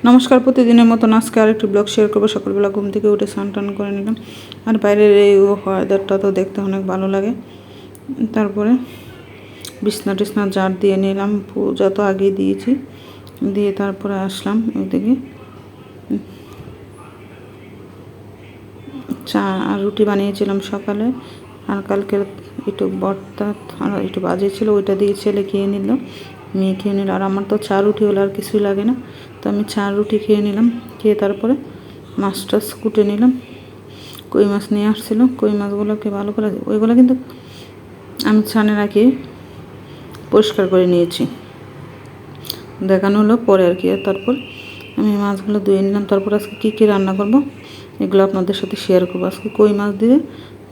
নমস্কার, প্রতিদিনের মতন আজকে আরেকটি ব্লগ শেয়ার করবো। সকালবেলা ঘুম থেকে উঠে স্নান টান করে নিলাম। আর বাইরের এই ওয়েদারটা তো দেখতে অনেক ভালো লাগে। তারপরে বিছনা টিছনা ঝাড় দিয়ে নিলাম, পূজা তো আগেই দিয়েছি, দিয়ে তারপরে আসলাম ওইদিকে চা আর রুটি বানিয়েছিলাম সকালে। আর কালকের একটু ভর্তা আর একটু বাজে ছিল, ওইটা দিয়ে ছেলে খেয়ে নিল, মেয়ে খেয়ে নিল। আর আমার তো চা রুটি হলে আর কিছুই লাগে না, তো আমি চা রুটি খেয়ে নিলাম। খেয়ে তারপরে মাছ টাছ কুটে নিলাম। কই মাছ নিয়ে আসছিলো, কই মাছগুলোকে ভালো করে, ওইগুলো কিন্তু আমি ছানের আগে পরিষ্কার করে নিয়েছি, দেখানো হলো পরে আর কি। তারপর আমি মাছগুলো ধুয়ে নিলাম। তারপর আজকে কী কী রান্না করব এগুলো আপনাদের সাথে শেয়ার করবো। আজকে কই মাছ দিয়ে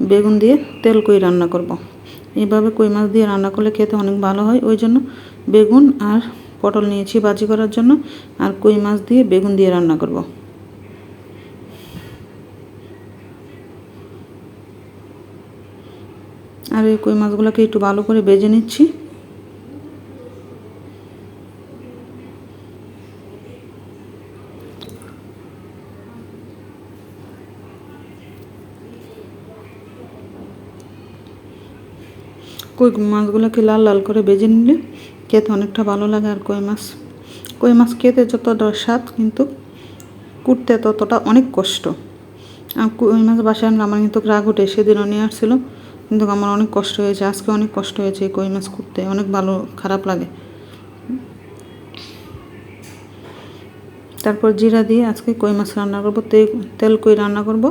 বেগুন দিয়ে তেল কই রান্না করব। এইভাবে কই মাছ দিয়ে রান্না করলে খেতে অনেক ভালো হয়, ওই জন্য বেগুন আর পটল নিয়েছি ভাজি করার জন্য, আর কই মাছ দিয়ে বেগুন দিয়ে রান্না করব। আর এই কই মাছগুলোকে একটু ভালো করে ভেজে নিচ্ছি। কই মাছগুলোকে লাল লাল করে ভেজে নিলে খেতে অনেকটা ভালো লাগে। আর কই মাছ খেতে যতটা স্বাদ, কিন্তু কুটতে ততটা অনেক কষ্ট। আর কই মাছ বাসায় আনলে আমার কিন্তু রাগ উঠে, সেদিনও নিয়ে আসছিলো, কিন্তু আমার অনেক কষ্ট হয়েছে, আজকে অনেক কষ্ট হয়েছে কই মাছ কুটতে, অনেক ভালো খারাপ লাগে। তারপর জিরা দিয়ে আজকে কই মাছ রান্না করবো, তেল কই রান্না করব।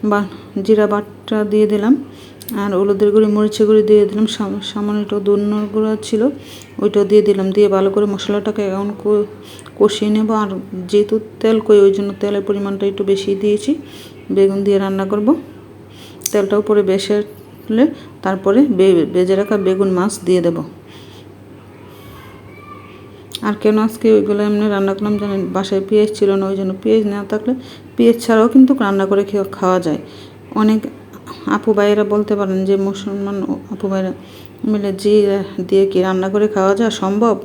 বা জিরা বাটা দিয়ে দিলাম, আর হলুদের গুঁড়ি মরিচের গুঁড়ি দিয়ে দিলাম, সামান্য একটু ধনিয়ার গুঁড়ো ছিল ওইটাও দিয়ে দিলাম। দিয়ে ভালো করে মশলাটাকে এখন কষিয়ে নেব। আর যেহেতু তেল কই, ওই জন্য তেলের পরিমাণটা একটু বেশি দিয়েছি। বেগুন দিয়ে রান্না করব। তেলটা উপরে বেশলে তারপরে ভেজে রাখা বেগুন মাছ দিয়ে দেব। আর কেন আজকে ওইগুলো এমনি রান্না করলাম জানেন, বাসায় পেঁয়াজ ছিল না, ওই জন্য পেঁয়াজ না থাকলে পেঁয়াজ ছাড়াও কিন্তু রান্না করে খাওয়া যায়। অনেক আপু ভাইয়েরা বলতে পারেন যে মুসলমান আপু ভাইয়েরা মিলে জিরা দিয়ে কি রান্না করে খাওয়া যায় সম্ভব?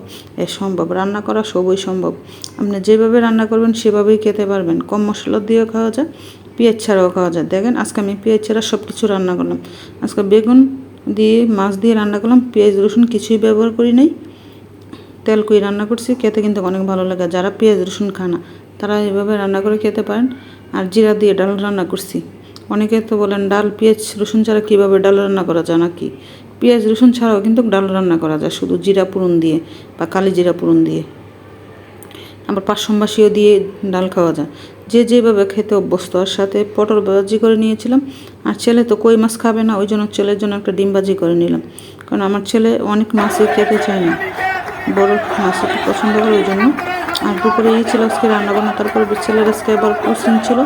সম্ভব, রান্না করা সবই সম্ভব। আপনি যেভাবে রান্না করবেন সেভাবেই খেতে পারবেন। কম মশলা দিয়েও খাওয়া যায়, পেঁয়াজ ছাড়াও খাওয়া যায়। দেখেন আজকে আমি পেঁয়াজ ছাড়া সব কিছু রান্না করলাম। আজকে বেগুন দিয়ে মাছ দিয়ে রান্না করলাম, পেঁয়াজ রসুন কিছুই ব্যবহার করি নাই, তেল কই রান্না করছি। খেতে কিন্তু অনেক ভালো লাগে। যারা পেঁয়াজ রসুন খায় না তারা এভাবে রান্না করে খেতে পারেন। আর জিরা দিয়ে ডাল রান্না করছি। অনেকে তো বলেন ডাল পেঁয়াজ রসুন ছাড়া কীভাবে ডাল রান্না করা যায় নাকি? পেঁয়াজ রসুন ছাড়াও কিন্তু ডাল রান্না করা যায়, শুধু জিরা পুরন দিয়ে বা কালি জিরা পুরন দিয়ে। আবার পাঁচশমবাসীও দিয়ে ডাল খাওয়া যায়, যে যেভাবে খেতে অভ্যস্ত। আর সাথে পটল ভাজি করে নিয়েছিলাম। আর ছেলে তো কই মাছ খাবে না, ওই জন্য ছেলের জন্য একটা ডিম ভাজি করে নিলাম, কারণ আমার ছেলে অনেক মাছই খেতে চায় না, বড় মাছ একটু পছন্দ করে, ওই জন্য। আর দুপুরে ছিল আজকে রান্নাবান্না। তারপরে ছেলের আজকে আবার কোচিং ছিল,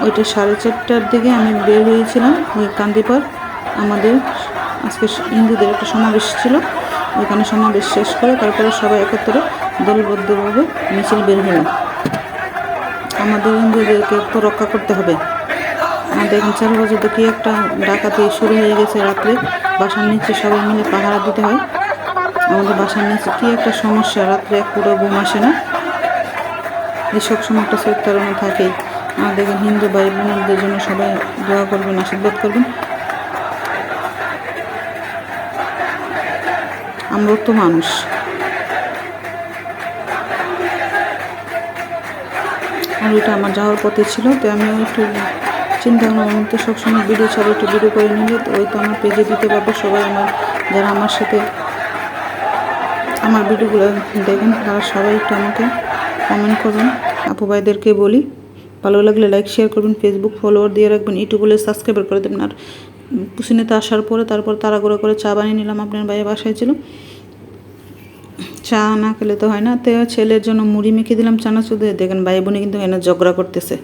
ওইটা 4:30টার দিকে আমি বের হয়েছিলাম ওই কান্দিপাড়। আমাদের আজকে হিন্দুদের একটা সমাবেশ ছিল, ওইখানে সমাবেশ শেষ করে তারপরে সবাই একত্রে দলবদ্ধভাবে মিছিল বের হলো। আমাদের হিন্দুদেরকে তো রক্ষা করতে হবে। আর দেখেন 4 বাজে দেখি একটা ডাকাতি শুরু হয়ে গেছে রাত্রে, বাসার নিচে সবাই মিলে পাহারা দিতে হয়। আমাদের বাসার নিচে কী একটা সমস্যা, রাত্রে এক পুরো ঘুম আসে না, এই সবসময় একটা চৈতারণা থাকেই। আর দেখেন হিন্দু ভাই বোনদের জন্য সবাই দোয়া করবেন, আশীর্বাদ করবেন। আমরাও তো মানুষ। আর ওইটা আমার যাওয়ার পথে ছিল, তো আমিও একটু চিন্তা করলাম আমি তো সবসময় ভিডিও ছাড়া একটু ভিডিও করে নিলে তো ওই তো আমার পেজে দিতে পারবো। সবাই যারা আমার সাথে আমার ভিডিওগুলো দেখেন তারা সবাই একটু আমাকে কমেন্ট করবেন। আপু ভাইদেরকে বলি, ভালো লাগলে লাইক শেয়ার করবেন, ফেসবুক ফলোয়ার দিয়ে রাখবেন, ইউটিউবে সাবস্ক্রাইব করে দেবেন। আর পুষিনেতে আসার পরে তারপর তাড়াহুড়ো করে চা বানিয়ে নিলাম, আপনার ভাইয়ের বাসায় ছিল। চা না খেলে তো হয় না, তো ছেলের জন্য মুড়ি মেখে দিলাম চানাচুর দিয়ে। দেখেন ভাই বোনে কিন্তু এনে ঝগড়া করতেছে।